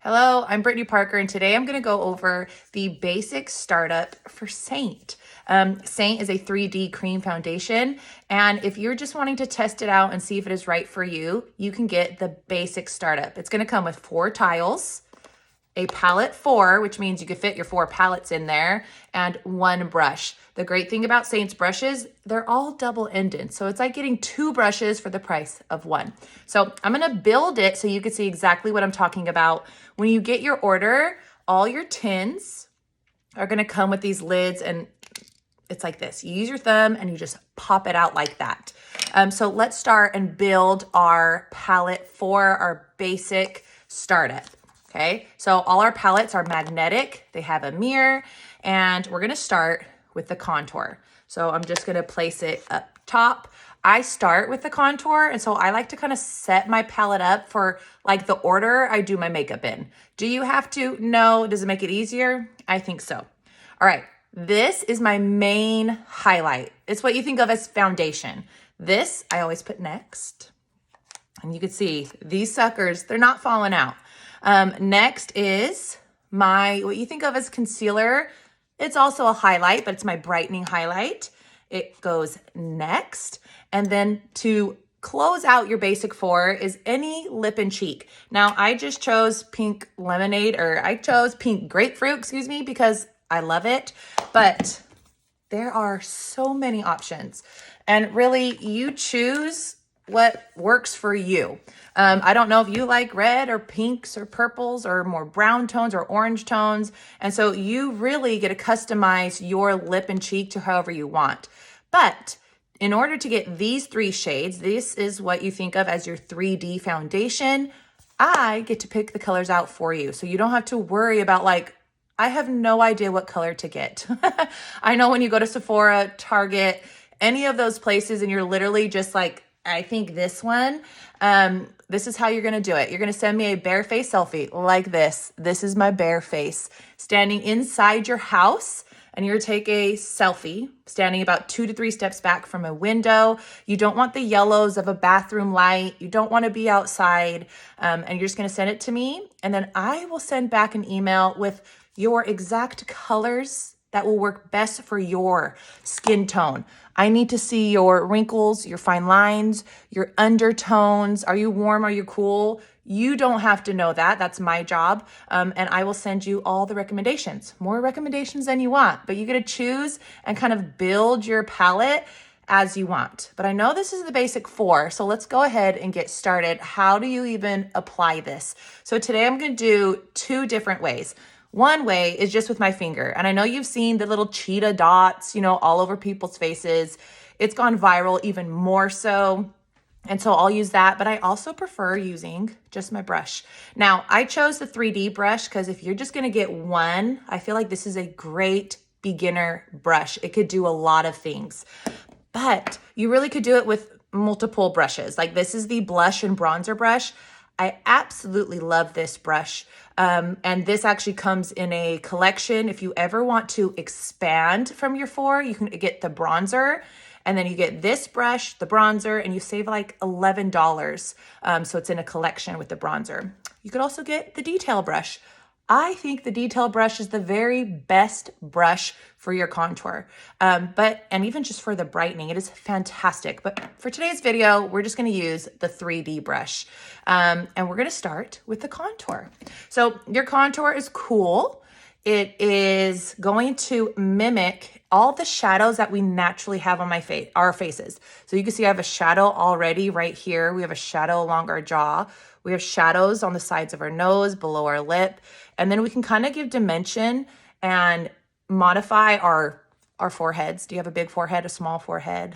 Hello, I'm Brittany Parker, and today I'm going to go over the basic startup for Seint. Seint is a 3D cream foundation, and if you're just wanting to test it out and see if it is right for you, you can get the basic startup. It's going to come with 4 tiles, a palette 4, which means you can fit your 4 palettes in there, and 1 brush. The great thing about Seint's brushes, they're all double-ended. So it's like getting 2 brushes for the price of 1. So I'm gonna build it so you can see exactly what I'm talking about. When you get your order, all your tins are gonna come with these lids, and it's like this. You use your thumb and you just pop it out like that. So let's start and build our palette for our basic startup. Okay, so all our palettes are magnetic. They have a mirror, and we're gonna start with the contour. So I'm just gonna place it up top. I start with the contour, and so I like to kind of set my palette up for like the order I do my makeup in. Do you have to? No. Does it make it easier? I think so. All right, this is my main highlight. It's what you think of as foundation. This I always put next. And you can see these suckers, they're not falling out. Next is what you think of as concealer. It's also a highlight, but it's my brightening highlight. It goes next. And then to close out your basic 4 is any lip and cheek. Now, I just chose pink lemonade, or I chose pink grapefruit, excuse me, because I love it. But there are so many options. And really, you choose what works for you. I don't know if you like red or pinks or purples or more brown tones or orange tones. And so you really get to customize your lip and cheek to however you want. But in order to get these 3 shades, this is what you think of as your 3D foundation. I get to pick the colors out for you. So you don't have to worry about I have no idea what color to get. I know when you go to Sephora, Target, any of those places, and you're literally just like, I think this one, this is how you're gonna do it. You're gonna send me a bare face selfie like this. This is my bare face standing inside your house, and you're gonna take a selfie standing about 2 to 3 steps back from a window. You don't want the yellows of a bathroom light. You don't wanna be outside, and you're just gonna send it to me, and then I will send back an email with your exact colors that will work best for your skin tone. I need to see your wrinkles, your fine lines, your undertones. Are you warm? Are you cool? You don't have to know that. That's my job. And I will send you all the recommendations, more recommendations than you want, but you get to choose and kind of build your palette as you want. But I know this is the basic 4, so let's go ahead and get started. How do you even apply this? So today I'm going to do 2 different ways. One way is just with my finger. And I know you've seen the little cheetah dots, all over people's faces. It's gone viral even more so. And so I'll use that, but I also prefer using just my brush. Now, I chose the 3D brush because if you're just gonna get one, I feel like this is a great beginner brush. It could do a lot of things, but you really could do it with multiple brushes. Like this is the blush and bronzer brush. I absolutely love this brush. And this actually comes in a collection. If you ever want to expand from your 4, you can get the bronzer, and then you get this brush, the bronzer, and you save like $11. So it's in a collection with the bronzer. You could also get the detail brush. I think the detail brush is the very best brush for your contour, and even just for the brightening, it is fantastic. But for today's video, we're just gonna use the 3D brush, and we're gonna start with the contour. So your contour is cool. It is going to mimic all the shadows that we naturally have on our faces. So you can see I have a shadow already right here. We have a shadow along our jaw. We have shadows on the sides of our nose, below our lip. And then we can kind of give dimension and modify our foreheads. Do you have a big forehead, a small forehead?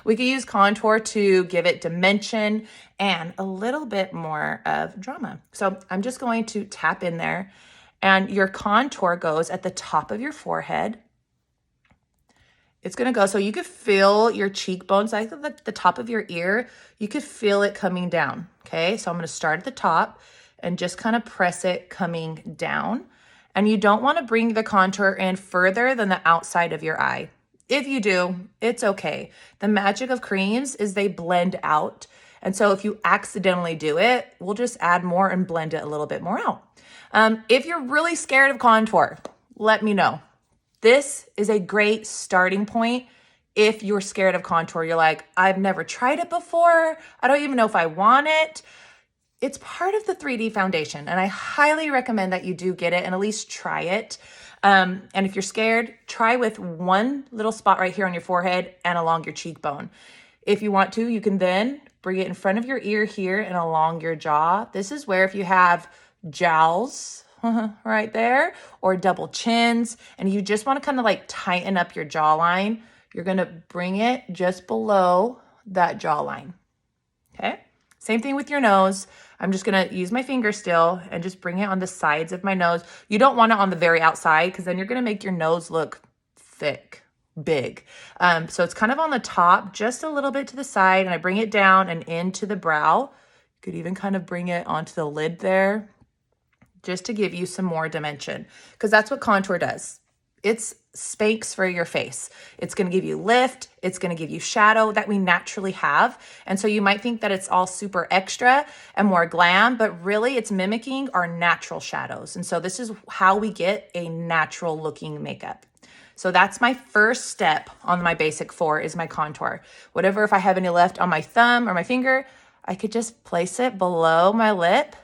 We can use contour to give it dimension and a little bit more of drama. So I'm just going to tap in there, and your contour goes at the top of your forehead. It's gonna go, so you could feel your cheekbones, like the top of your ear, you could feel it coming down, okay? So I'm gonna start at the top and just kind of press it coming down. And you don't wanna bring the contour in further than the outside of your eye. If you do, it's okay. The magic of creams is they blend out, And so if you accidentally do it, we'll just add more and blend it a little bit more out. If you're really scared of contour, let me know. This is a great starting point. If you're scared of contour, you're like, I've never tried it before. I don't even know if I want it. It's part of the 3D foundation, and I highly recommend that you do get it and at least try it. And if you're scared, try with one little spot right here on your forehead and along your cheekbone. If you want to, you can then bring it in front of your ear here and along your jaw. This is where if you have jowls right there or double chins and you just want to kind of like tighten up your jawline, you're going to bring it just below that jawline. Okay. Same thing with your nose. I'm just going to use my finger still and just bring it on the sides of my nose. You don't want it on the very outside because then you're going to make your nose look thick, big. So it's kind of on the top, just a little bit to the side, and I bring it down and into the brow. You could even kind of bring it onto the lid there just to give you some more dimension because that's what contour does. It's Spanx for your face. It's going to give you lift. It's going to give you shadow that we naturally have. And so you might think that it's all super extra and more glam, but really it's mimicking our natural shadows. And so this is how we get a natural looking makeup. So that's my first step on my basic 4 is my contour. Whatever, if I have any left on my thumb or my finger, I could just place it below my lip.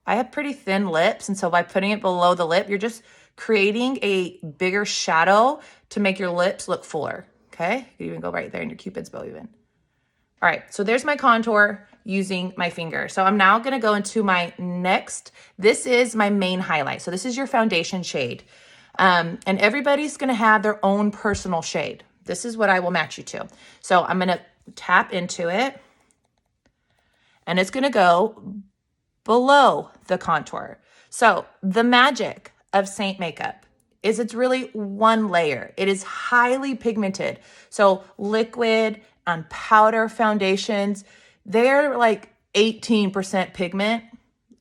I have pretty thin lips. And so by putting it below the lip, you're just creating a bigger shadow to make your lips look fuller, okay? You can even go right there in your cupid's bow even. All right, so there's my contour using my finger. So I'm now gonna go into my next, this is my main highlight. So this is your foundation shade. And everybody's gonna have their own personal shade. This is what I will match you to. So I'm gonna tap into it and it's gonna go below the contour. So the magic of Seint Makeup is it's really one layer. It is highly pigmented. So liquid and powder foundations, they're like 18% pigment.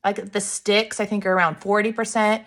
Like the sticks, I think are around 40%.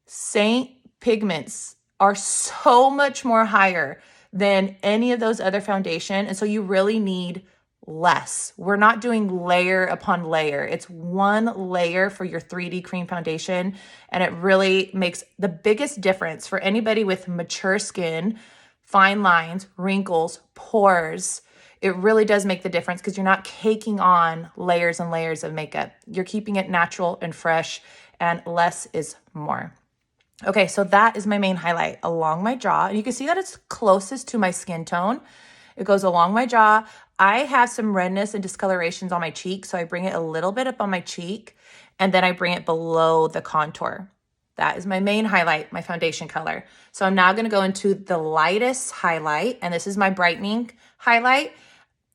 Seint pigments are so much more higher than any of those other foundation. And so you really need less. We're not doing layer upon layer. It's one layer for your 3D cream foundation. And it really makes the biggest difference for anybody with mature skin, fine lines, wrinkles, pores. It really does make the difference because you're not caking on layers and layers of makeup. You're keeping it natural and fresh, and less is more. Okay, so that is my main highlight along my jaw. And you can see that it's closest to my skin tone. It goes along my jaw. I have some redness and discolorations on my cheek, so I bring it a little bit up on my cheek, and then I bring it below the contour. That is my main highlight, my foundation color. So I'm now gonna go into the lightest highlight, and this is my brightening highlight.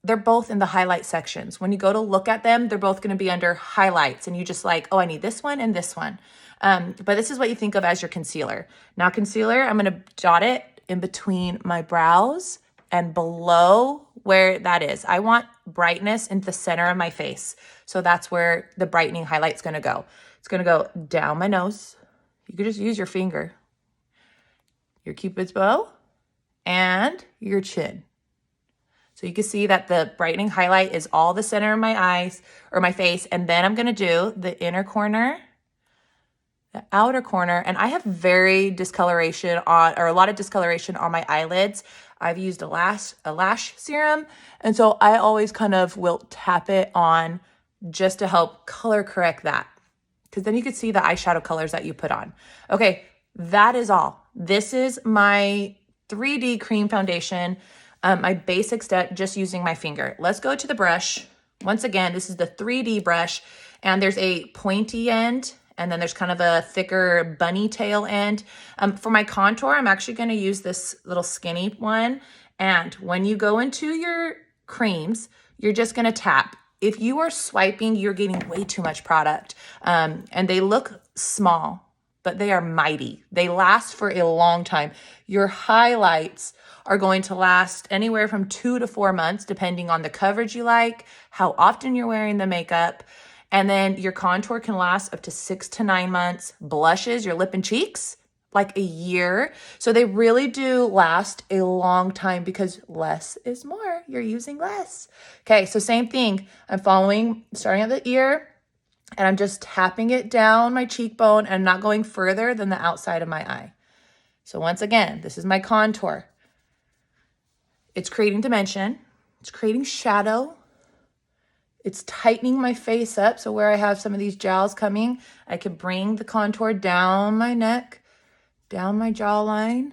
They're both in the highlight sections. When you go to look at them, they're both gonna be under highlights, and you just like, oh, I need this one and this one. But this is what you think of as your concealer. Now concealer, I'm gonna dot it in between my brows and below where that is. I want brightness in the center of my face. So that's where the brightening highlight's gonna go. It's gonna go down my nose. You could just use your finger, your cupid's bow, and your chin. So you can see that the brightening highlight is all the center of my eyes or my face. And then I'm gonna do the inner corner, the outer corner, and I have very discoloration on, or a lot of discoloration on my eyelids. I've used a lash serum, and so I always kind of will tap it on just to help color correct that, because then you can see the eyeshadow colors that you put on. Okay, that is all. This is my 3D cream foundation, my basic step, just using my finger. Let's go to the brush. Once again, this is the 3D brush, and there's a pointy end, and then there's kind of a thicker bunny tail end. For my contour, I'm actually gonna use this little skinny one. And when you go into your creams, you're just gonna tap. If you are swiping, you're getting way too much product. And they look small, but they are mighty. They last for a long time. Your highlights are going to last anywhere from 2 to 4 months, depending on the coverage you like, how often you're wearing the makeup. And then your contour can last up to 6 to 9 months. Blushes, your lip and cheeks, like a year. So they really do last a long time because less is more. You're using less. Okay, so same thing. I'm starting at the ear, and I'm just tapping it down my cheekbone and not going further than the outside of my eye. So once again, this is my contour. It's creating dimension. It's creating shadow. It's tightening my face up. So where I have some of these jowls coming, I could bring the contour down my neck, down my jawline,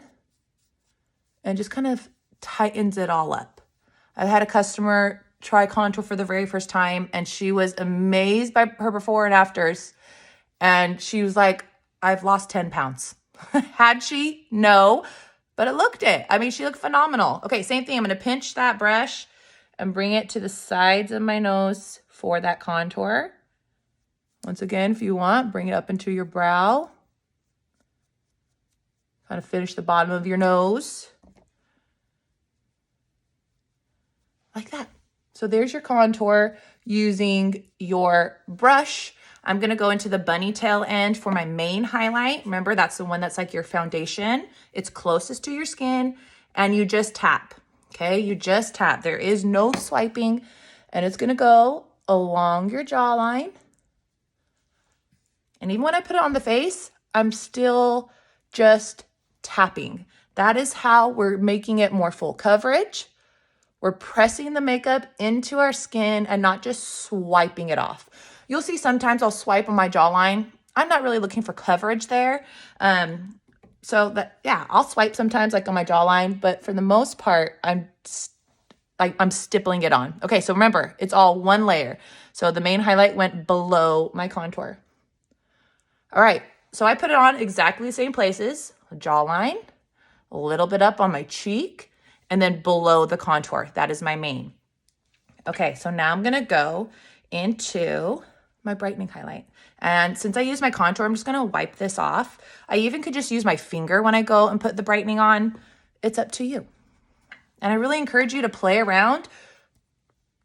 and just kind of tightens it all up. I've had a customer try contour for the very first time, and she was amazed by her before and afters. And she was like, I've lost 10 pounds. Had she? No, but it looked it. I mean, she looked phenomenal. Okay, same thing. I'm going to pinch that brush and bring it to the sides of my nose for that contour. Once again, if you want, bring it up into your brow. Kind of finish the bottom of your nose. Like that. So there's your contour using your brush. I'm going to go into the bunny tail end for my main highlight. Remember, that's the one that's like your foundation. It's closest to your skin, and you just tap. Okay, you just tap. There is no swiping, and it's going to go along your jawline. And even when I put it on the face, I'm still just tapping. That is how we're making it more full coverage. We're pressing the makeup into our skin and not just swiping it off. You'll see sometimes I'll swipe on my jawline. I'm not really looking for coverage there. I'll swipe sometimes like on my jawline, but for the most part, I'm stippling it on. Okay, so remember, it's all one layer. So the main highlight went below my contour. All right, so I put it on exactly the same places, jawline, a little bit up on my cheek, and then below the contour. That is my main. Okay, so now I'm gonna go into my brightening highlight. And since I use my contour, I'm just gonna wipe this off. I even could just use my finger when I go and put the brightening on. It's up to you. And I really encourage you to play around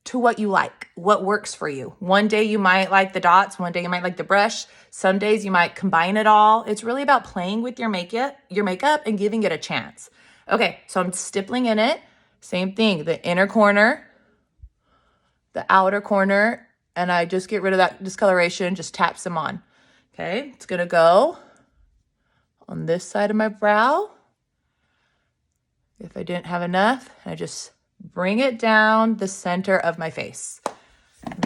to what you like, what works for you. One day you might like the dots, one day you might like the brush. Some days you might combine it all. It's really about playing with your makeup and giving it a chance. Okay, so I'm stippling in it. Same thing, the inner corner, the outer corner, and I just get rid of that discoloration, just tap some on. Okay, it's gonna go on this side of my brow. If I didn't have enough, I just bring it down the center of my face.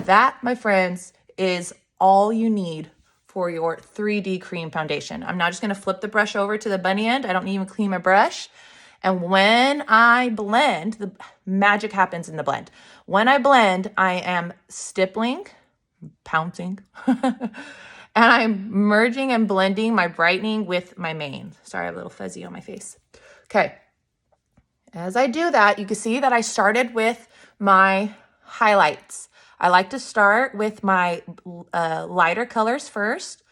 That, my friends, is all you need for your 3D cream foundation. I'm now just gonna flip the brush over to the bunny end. I don't even clean my brush. And when I blend, the magic happens in the blend. When I blend, I am stippling, pouncing, and I'm merging and blending my brightening with my main. Sorry, I have a little fuzzy on my face. Okay. As I do that, you can see that I started with my highlights. I like to start with my lighter colors first.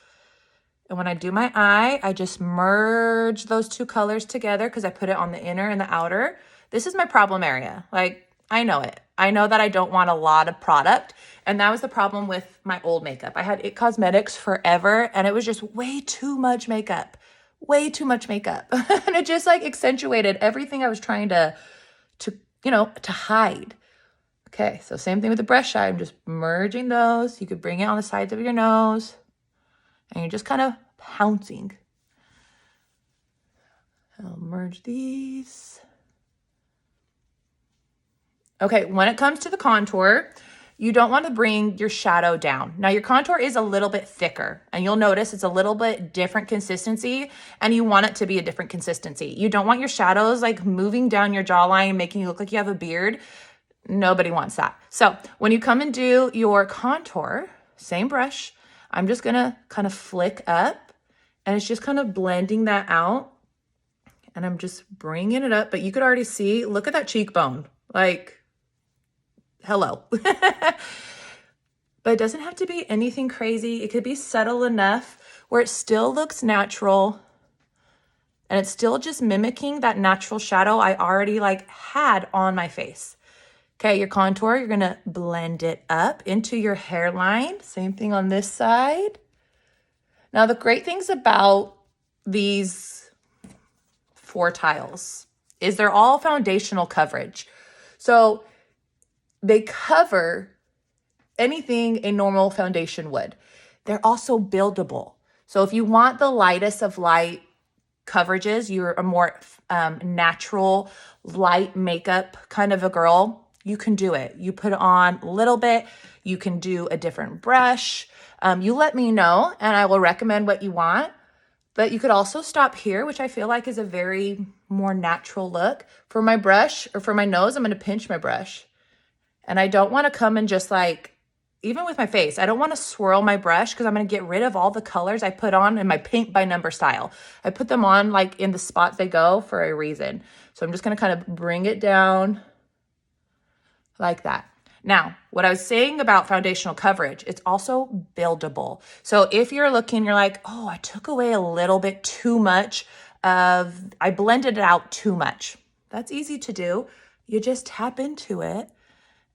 And when I do my eye, I just merge those two colors together because I put it on the inner and the outer. This is my problem area. Like, I know it. I know that I don't want a lot of product. And that was the problem with my old makeup. I had IT Cosmetics forever, and it was just way too much makeup. Way too much makeup. And it just like accentuated everything I was trying to hide. Okay, so same thing with the brush eye. I'm just merging those. You could bring it on the sides of your nose. And you're just kind of pouncing. I'll merge these. Okay, when it comes to the contour, you don't want to bring your shadow down. Now, your contour is a little bit thicker, and you'll notice it's a little bit different consistency, and you want it to be a different consistency. You don't want your shadows like moving down your jawline, making you look like you have a beard. Nobody wants that. So when you come and do your contour, same brush, I'm just gonna kind of flick up, and it's just kind of blending that out. And I'm just bringing it up, but you could already see, look at that cheekbone. Like, hello. But it doesn't have to be anything crazy. It could be subtle enough where it still looks natural, and it's still just mimicking that natural shadow I already like had on my face. Okay, your contour, you're gonna blend it up into your hairline. Same thing on this side. Now, the great things about these 4 tiles is they're all foundational coverage. So they cover anything a normal foundation would. They're also buildable. So if you want the lightest of light coverages, you're a more natural light makeup kind of a girl, you can do it. You put on a little bit, you can do a different brush. You let me know and I will recommend what you want. But you could also stop here, which I feel like is a very more natural look. For my brush or for my nose, I'm going to pinch my brush. And I don't want to come and just like, even with my face, I don't want to swirl my brush because I'm going to get rid of all the colors I put on in my paint by number style. I put them on like in the spots they go for a reason. So I'm just going to kind of bring it down like that. Now, what I was saying about foundational coverage, it's also buildable. So if you're looking, you're like, oh, I took away a little bit too much I blended it out too much. That's easy to do. You just tap into it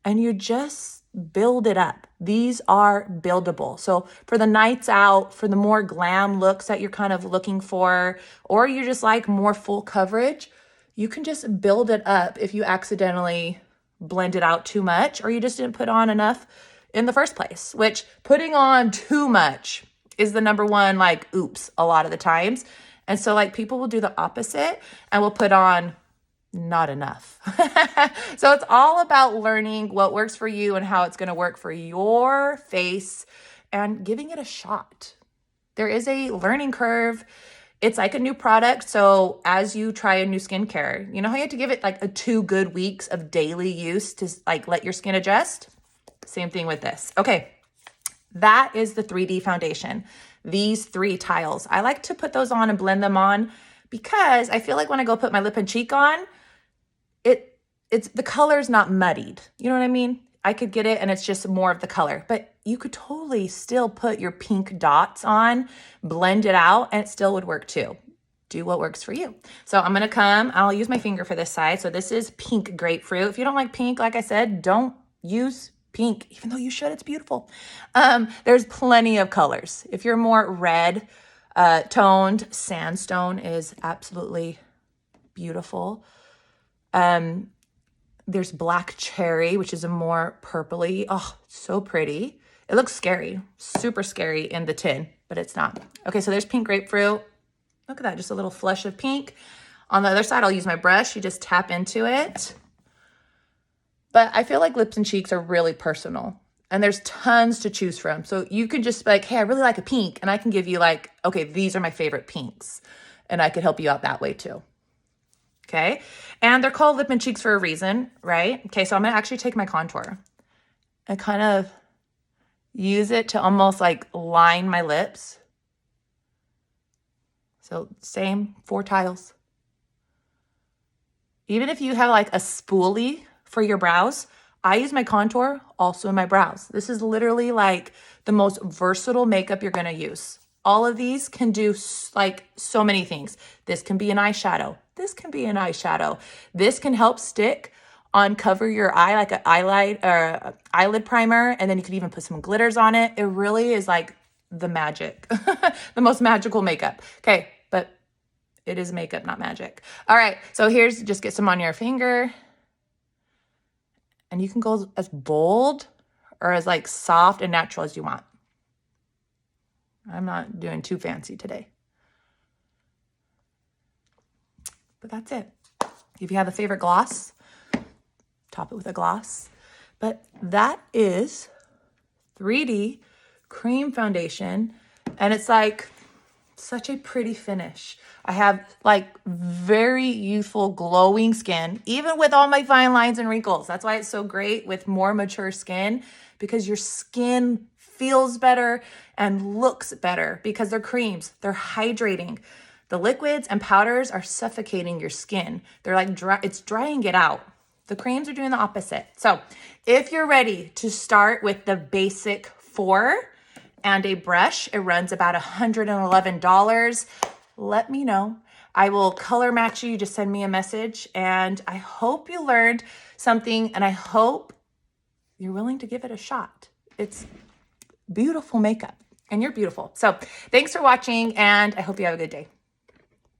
and you just build it up. These are buildable. So for the nights out, for the more glam looks that you're kind of looking for, or you just like more full coverage, you can just build it up if you accidentally blend it out too much, or you just didn't put on enough in the first place, which putting on too much is the number one, like, oops, a lot of the times. And so like people will do the opposite and will put on not enough. So it's all about learning what works for you and how it's going to work for your face and giving it a shot. There is a learning curve. It's like a new product. So as you try a new skincare, you know how you have to give it like 2 good weeks of daily use to like let your skin adjust? Same thing with this. Okay. That is the 3D foundation. These 3 tiles. I like to put those on and blend them on because I feel like when I go put my lip and cheek on, it's the color's not muddied. You know what I mean? I could get it and it's just more of the color, but you could totally still put your pink dots on, blend it out, and it still would work too. Do what works for you. So I'm going to I'll use my finger for this side. So this is pink grapefruit. If you don't like pink, like I said, don't use pink, even though you should, it's beautiful. There's plenty of colors. If you're more red toned, sandstone is absolutely beautiful. There's black cherry, which is a more purpley. Oh, so pretty. It looks scary, super scary in the tin, but it's not. Okay, so there's pink grapefruit. Look at that, just a little flush of pink. On the other side, I'll use my brush. You just tap into it. But I feel like lips and cheeks are really personal and there's tons to choose from. So you can just be like, hey, I really like a pink. And I can give you like, okay, these are my favorite pinks. And I could help you out that way too. Okay. And they're called lip and cheeks for a reason, right? Okay. So I'm going to actually take my contour and kind of use it to almost like line my lips. So same 4 tiles. Even if you have like a spoolie for your brows, I use my contour also in my brows. This is literally like the most versatile makeup you're going to use. All of these can do like so many things. This can be an eyeshadow. This can be an eyeshadow. This can help stick on cover your eye like an eyelid primer. And then you could even put some glitters on it. It really is like the magic, the most magical makeup. Okay. But it is makeup, not magic. All right. So here's, just get some on your finger. And you can go as bold or as like soft and natural as you want. I'm not doing too fancy today. But that's it. If you have a favorite gloss, top it with a gloss. But that is 3D cream foundation. And it's like such a pretty finish. I have like very youthful, glowing skin, even with all my fine lines and wrinkles. That's why it's so great with more mature skin, because your skin feels better and looks better because they're creams. They're hydrating. The liquids and powders are suffocating your skin. They're like it's drying it out. The creams are doing the opposite. So if you're ready to start with the basic 4 and a brush, it runs about $111. Let me know. I will color match you. Just send me a message. And I hope you learned something, and I hope you're willing to give it a shot. It's beautiful makeup and you're beautiful. So thanks for watching, and I hope you have a good day.